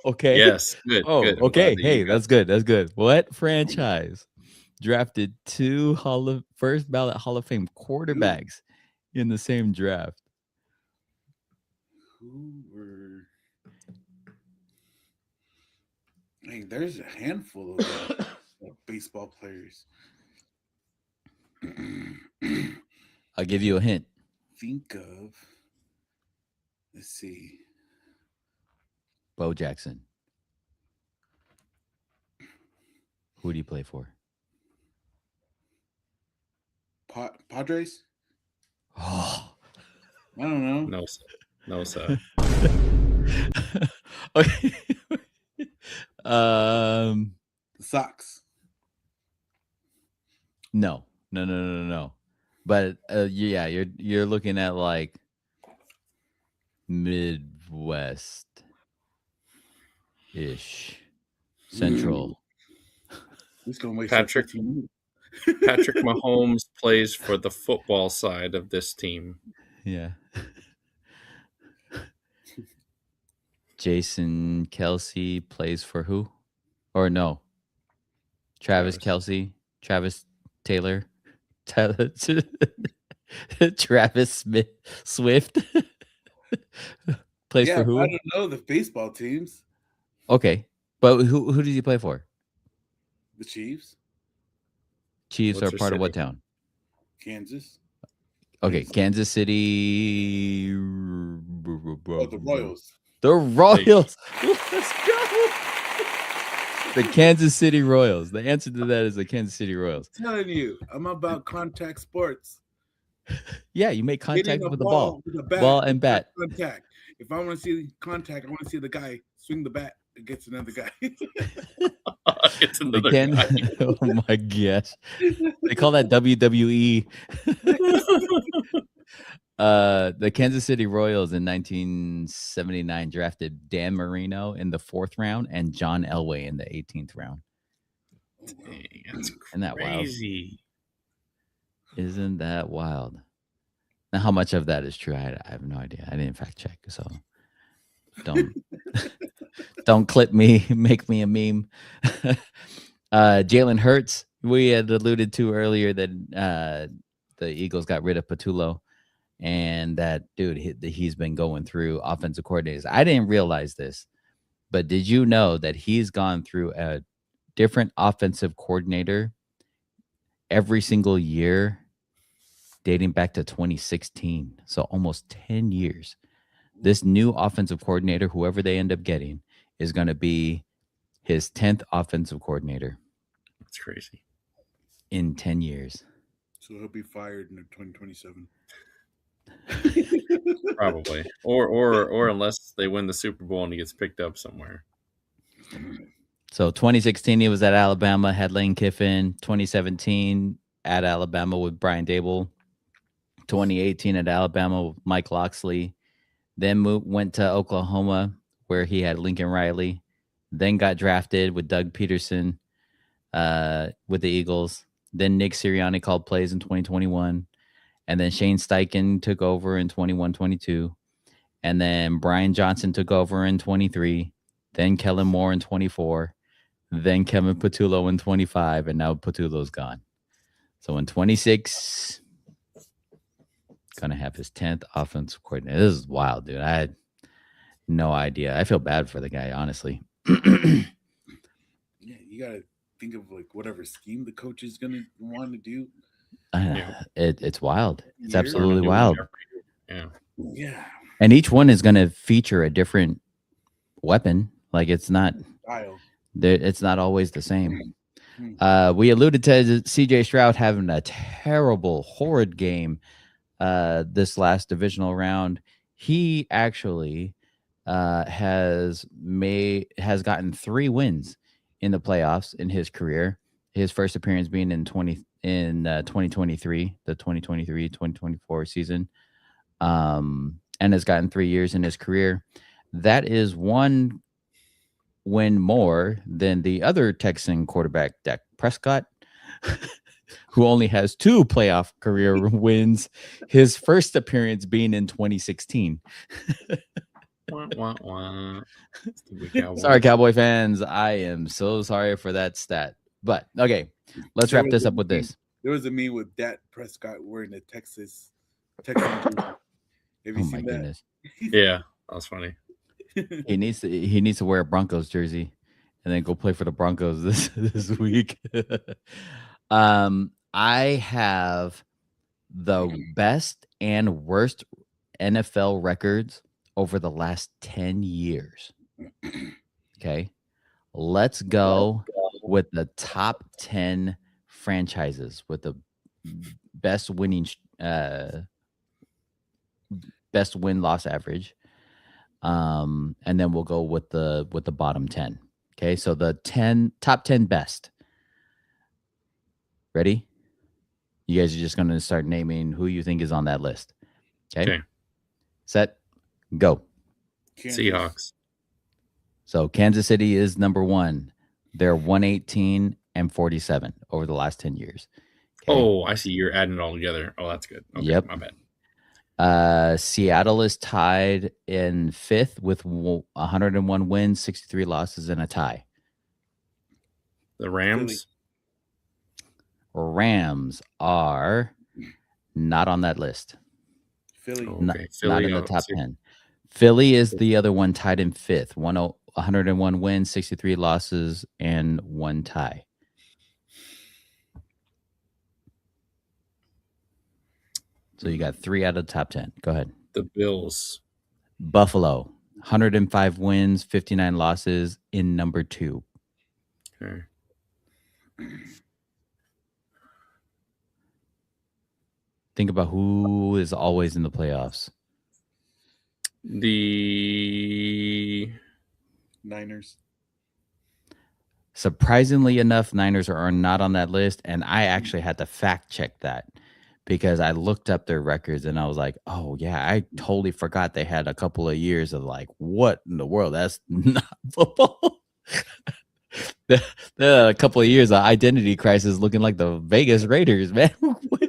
Okay. Yes. Good. Oh, good. okay. Hey, that's good. That's good. What franchise drafted 2 first ballot Hall of Fame quarterbacks in the same draft? Who were? Hey, there's a handful of baseball players. I'll give you a hint. Think of. Let's see. Bo Jackson. Who do you play for? Padres? Oh. I don't know. No, sir. Okay. The Sox. No. But yeah, you're looking at like Midwest ish, Central. Who's gonna waste Patrick Mahomes plays for the football side of this team. Yeah. Jason Kelsey plays for who? Or no? Travis Kelsey, Travis Taylor, Travis Swift plays for who? I don't know the baseball teams. Okay, but who does he play for? The Chiefs. Chiefs are part of what town? Kansas. Okay, Kansas City. The Royals. The Royals. Let's go. The Kansas City Royals. The answer to that is the Kansas City Royals. I'm telling you, I'm about contact sports. Yeah, you make contact with the ball. With a bat, ball and bat. Contact. If I want to see contact, I want to see the guy swing the bat against another guy. It's another guy. Oh my gosh. They call that WWE. The Kansas City Royals in 1979 drafted Dan Marino in the 4th round and John Elway in the 18th round. Dang, that's Isn't that crazy. Wild? Isn't that wild? Now, how much of that is true? I have no idea. I didn't fact check, so don't clip me, make me a meme. Jalen Hurts, we had alluded to earlier that the Eagles got rid of Patullo, and that dude he's been going through offensive coordinators. I didn't realize this, but did you know that he's gone through a different offensive coordinator every single year dating back to 2016? So almost 10 years. This new offensive coordinator, whoever they end up getting, is going to be his 10th offensive coordinator. That's crazy. in 10 years. So he'll be fired in 2027. Probably, or unless they win the Super Bowl and he gets picked up somewhere. So 2016 he was at Alabama, had Lane Kiffin. 2017 at Alabama with Brian Dable. 2018 at Alabama with Mike Loxley. Then went to Oklahoma where he had Lincoln Riley. Then got drafted with Doug Peterson with the Eagles. Then Nick Sirianni called plays in 2021. And then Shane Steichen took over in 21-22. And then Brian Johnson took over in 23. Then Kellen Moore in 24. Then Kevin Patullo in 25. And now Patullo's gone. So in 26, going to have his 10th offensive coordinator. This is wild, dude. I had no idea. I feel bad for the guy, honestly. Yeah, you got to think of like whatever scheme the coach is going to want to do. It's wild. It's absolutely wild. Yeah. And each one is going to feature a different weapon. Like it's not always the same. We alluded to CJ Stroud having a terrible, horrid game this last divisional round. He actually has gotten 3 wins in the playoffs in his career. His first appearance being in 2023, the 2023-2024 season, and has gotten 3 years in his career. That is 1 win more than the other Texan quarterback, Dak Prescott, who only has 2 playoff career wins, his first appearance being in 2016. Sorry, Cowboy fans. I am so sorry for that stat. But, okay, let's wrap this up with this. There was a meme with Dak Prescott wearing a Texan jersey. Have you seen that? Goodness. Yeah, that was funny. He needs to wear a Broncos jersey and then go play for the Broncos this week. I have the best and worst NFL records over the last 10 years. Okay. Let's go with the top 10 franchises with the best win-loss average. And then we'll go with the bottom 10. Okay, so the top 10 best. Ready? You guys are just going to start naming who you think is on that list. Okay. Set, go. Seahawks. So Kansas City is number 1. They're 118-47 over the last 10 years. Okay? Oh, I see. You're adding it all together. Oh, that's good. Okay, yep. My bad. Seattle is tied in 5th with 101 wins, 63 losses, and a tie. The Rams? Rams are not on that list. Philly. Not in the top 10. Philly is the other one tied in 5th. 101 wins, 63 losses, and 1 tie. So you got 3 out of the top 10. Go ahead. The Bills. Buffalo, 105 wins, 59 losses in number 2. Okay. Think about who is always in the playoffs. The Niners. Surprisingly enough, Niners are not on that list, and I actually had to fact check that because I looked up their records and I was like, oh yeah, I totally forgot they had a couple of years of like, what in the world? That's not football. A couple of years of identity crisis looking like the Vegas Raiders, man. What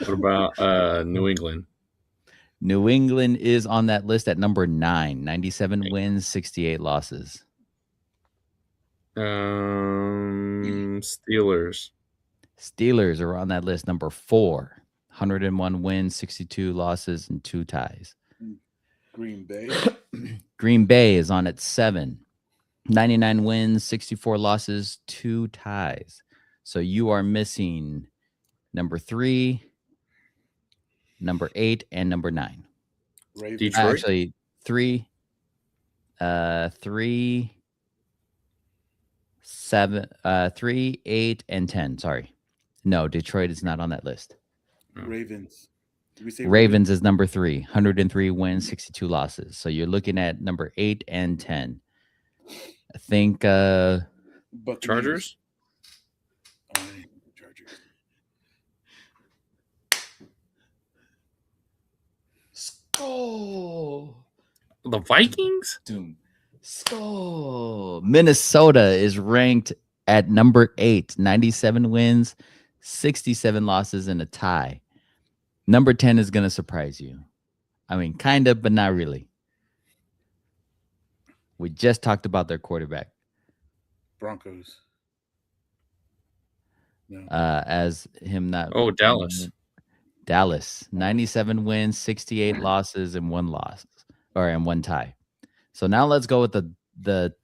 about New England? New England is on that list at number 9, 97 wins, 68 losses. Steelers. Steelers are on that list, number 4, 101 wins, 62 losses, and 2 ties. Green Bay. Green Bay is on at 7, 99 wins, 64 losses, 2 ties. So you are missing number 3, number 8, and number 9. Detroit? Actually, 3, 3, 3, 8, and 10. Sorry. No, Detroit is not on that list. Ravens. Did we say Ravens is number 3, 103 wins, 62 losses. So you're looking at number 8 and 10. I think Buccaneers. Chargers. Oh, Chargers. Skull. The Vikings? Doom. Skull. Minnesota is ranked at number 8, 97 wins, 67 losses, and a tie. Number 10 is going to surprise you. I mean, kind of, but not really. We just talked about their quarterback. Broncos. No. As him not. Oh, Dallas. Dallas, 97 wins, 68 losses, and 1 loss, and 1 tie. So now let's go with the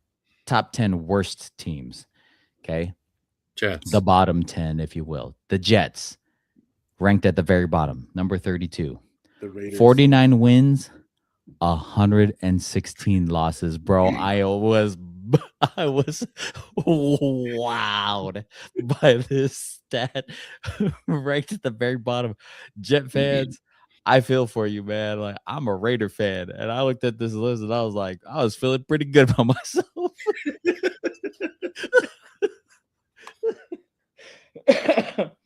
top 10 worst teams. Okay. Jets. The bottom 10, if you will. The Jets, ranked at the very bottom, number 32. The Raiders. 49 wins, 116 losses, bro. I was wowed by this stat. Ranked at the very bottom. Jet fans, I feel for you, man. Like, I'm a Raider fan, and I looked at this list and I was like, I was feeling pretty good about myself.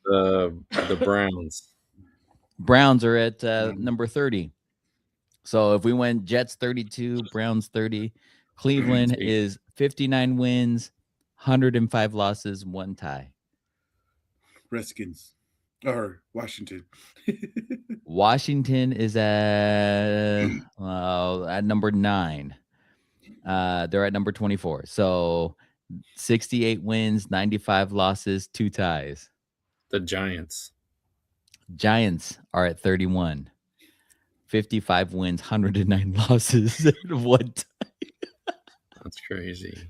The Browns. Browns are at number 30. So if we went Jets 32, Browns 30, Cleveland is 59 wins, 105 losses, 1 tie. Redskins. Or Washington. Washington is at number 9. They're at number 24. So 68 wins, 95 losses, 2 ties. The Giants. Giants are at 31. 55 wins, 109 losses, and 1 tie. That's crazy.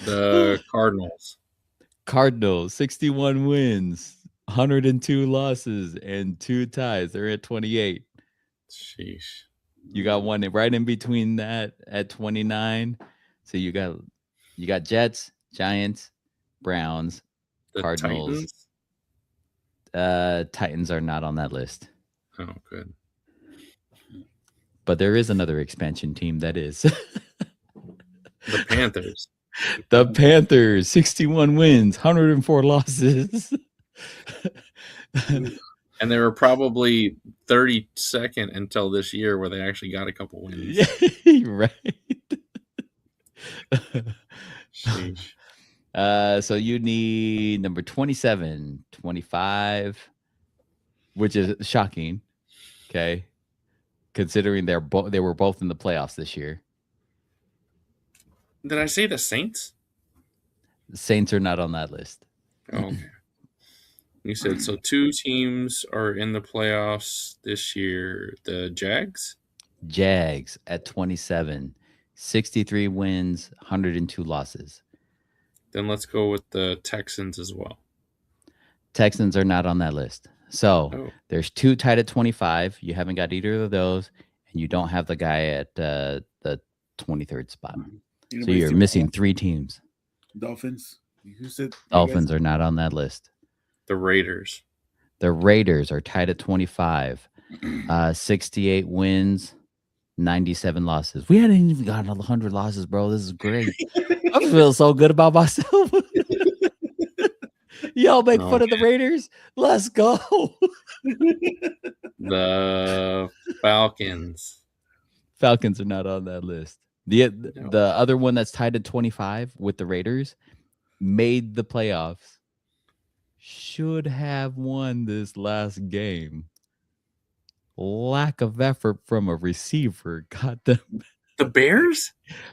The Cardinals. Cardinals, 61 wins, 102 losses, and 2 ties. They're at 28. Sheesh. You got one right in between that at 29. So you got Jets, Giants, Browns, The Cardinals. Titans? Titans are not on that list. Oh, good. But there is another expansion team that is. The Panthers. The Panthers, 61 wins, 104 losses. And they were probably 32nd until this year where they actually got a couple wins. Right. Sheesh. So you need number 27, 25, which is shocking. Okay. Considering they were both in the playoffs this year. Did I say the Saints? The Saints are not on that list. Oh, okay. You said so 2 teams are in the playoffs this year. The Jags? Jags at 27, 63 wins, 102 losses. Then let's go with the Texans as well. Texans are not on that list. So there's 2 tied at 25. You haven't got either of those, and you don't have the guy at the 23rd spot. So you're missing 3 teams. Dolphins. Who said Dolphins are not on that list. The Raiders. The Raiders are tied at 25. 68 wins, 97 losses. We hadn't even gotten 100 losses, bro. This is great. I feel so good about myself. Y'all make fun of the Raiders? Let's go. The Falcons. Falcons are not on that list. The other one that's tied at 25 with the Raiders made the playoffs. Should have won this last game. Lack of effort from a receiver got them. The Bears?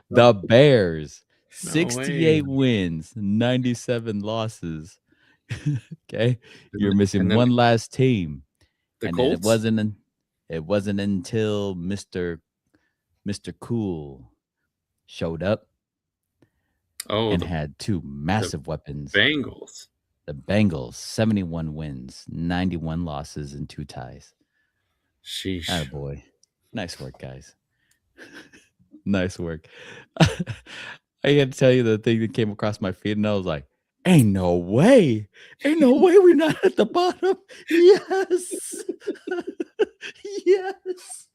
The Bears. No 68 wins, 97 losses. Okay. You're missing one last team. The and Colts? It wasn't until Mr. Cool showed up and had 2 massive weapons. Bengals. The Bengals, 71 wins, 91 losses, and 2 ties. Sheesh. Attaboy. Nice work, guys. Nice work. I had to tell you the thing that came across my feed, and I was like, ain't no way we're not at the bottom. Yes. Yes.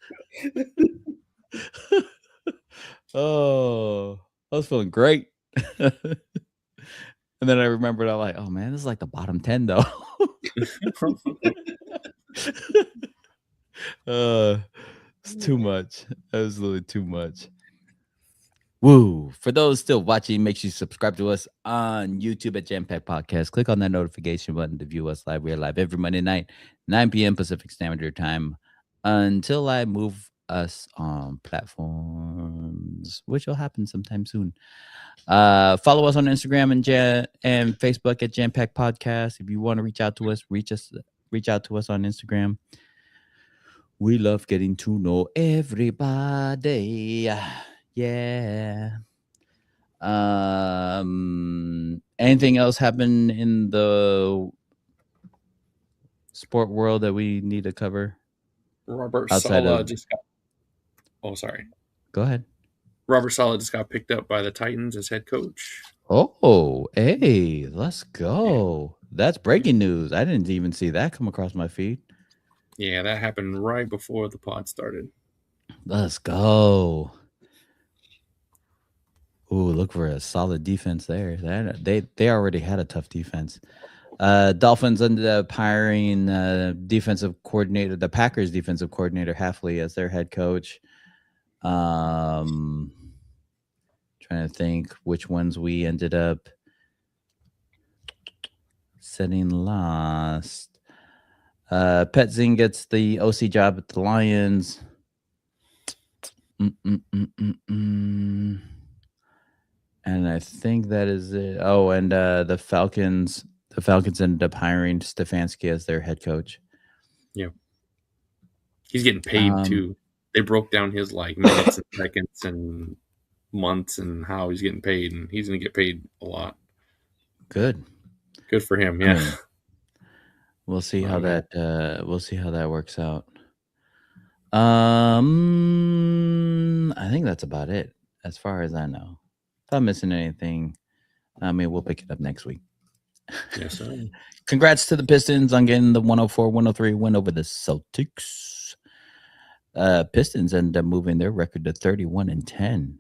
Oh, I was feeling great. And then I remembered, I'm like, oh man, this is like the bottom 10 though. It's too much. Absolutely too much. Woo. For those still watching, make sure you subscribe to us on YouTube at JAMM Packed Podcast. Click on that notification button to view us live. We are live every Monday night, 9 p.m. Pacific Standard Time, until I move us on platforms, which will happen sometime soon. Follow us on Instagram and Facebook at JAMM Packed Podcast. If you want to reach out to us, reach out to us on Instagram. We love getting to know everybody. Yeah. Anything else happen in the sport world that we need to cover? Robert Saleh just got. Oh, sorry. Go ahead. Robert Saleh just got picked up by the Titans as head coach. Oh, hey, let's go. That's breaking news. I didn't even see that come across my feed. Yeah, that happened right before the pod started. Let's go. Ooh, look for a solid defense there. They already had a tough defense. Dolphins ended up hiring defensive coordinator, the Packers defensive coordinator, Halfley, as their head coach. Trying to think which ones we ended up setting last. Petzing gets the OC job at the Lions. And I think that is it. Oh, and the Falcons ended up hiring Stefanski as their head coach. Yeah. He's getting paid too. They broke down his like minutes and seconds and months and how he's getting paid, and he's going to get paid a lot. Good for him. Yeah. We'll see how that works out. I think that's about it as far as I know. If I'm missing anything, I mean, we'll pick it up next week. Yes, sir. Congrats to the Pistons on getting the 104-103 win over the Celtics. Pistons end up moving their record to 31-10.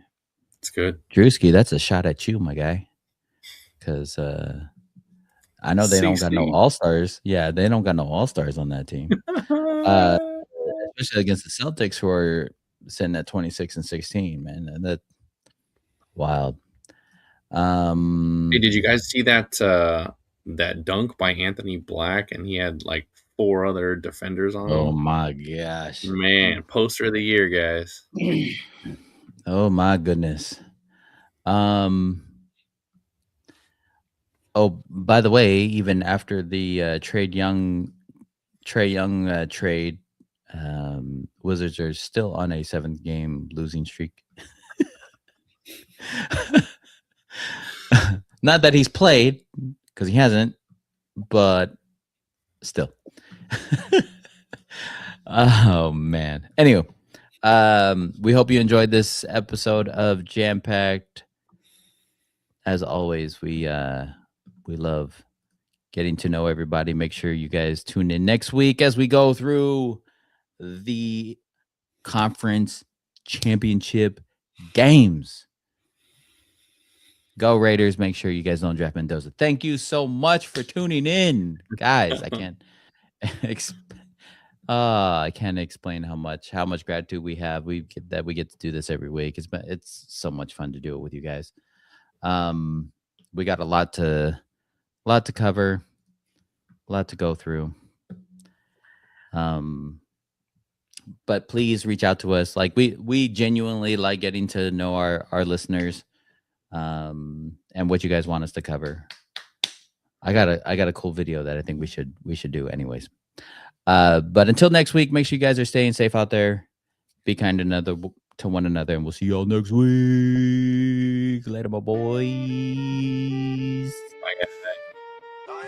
It's good. Drewski, that's a shot at you, my guy. Because I know they don't got no all-stars. Yeah, they don't got no all-stars on that team. Especially against the Celtics, who are sitting at 26-16, man. And that's wild. Hey, did you guys see that dunk by Anthony Black? And he had like 4 other defenders on him. Oh my gosh, man! Poster of the year, guys. Oh my goodness. Oh, by the way, even after the Trae Young trade, Wizards are still on a 7-game losing streak. Not that he's played, because he hasn't, but still. Oh man. Anyway, we hope you enjoyed this episode of JAMM Packed. As always, we love getting to know everybody. Make sure you guys tune in next week as we go through the conference championship games. Go Raiders. Make sure you guys don't draft Mendoza. Thank you so much for tuning in, guys. I can't explain how much gratitude we have. We get to do this every week. It's so much fun to do it with you guys. We got a lot to cover, a lot to go through. But please reach out to us. Like we genuinely like getting to know our listeners, and what you guys want us to cover. I got a cool video that I think we should do anyways. But until next week, make sure you guys are staying safe out there. Be kind to one another, and we'll see y'all next week. Later, my boys. Bye, guys.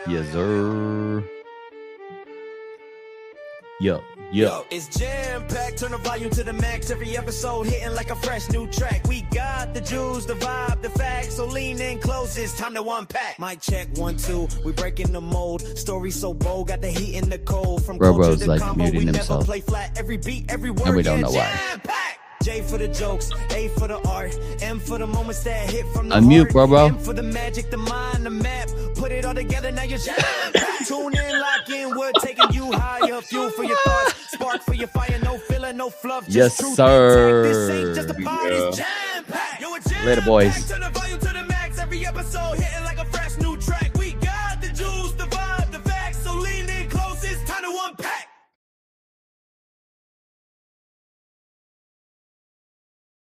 Yes, sir. Yo. Yo, it's jam packed, turn the volume to the max. Every episode hitting like a fresh new track. We got the juice, the vibe, the facts. So lean in close, it's time to unpack. Mic check 1 2, we breaking the mold. Story so bold, got the heat and the cold. From Bro's to like combo, muting we himself. never play flat. Every beat, every word, And we don't know why. Jam-packed. J for the jokes, A for the art, M for the moments that hit from the Unmute, heart, bro. M for the magic, the mind, the map. Put it all together, now you're jam-packed. Tune in, lock in, we're taking you higher. Fuel for your thoughts, spark for your fire. No filler, no fluff. Just Yes, truth sir. intact. This ain't just a pod, it's jam-packed. Yo, it's Later, boys. jam-packed. Turn the volume to the max. Every episode hitting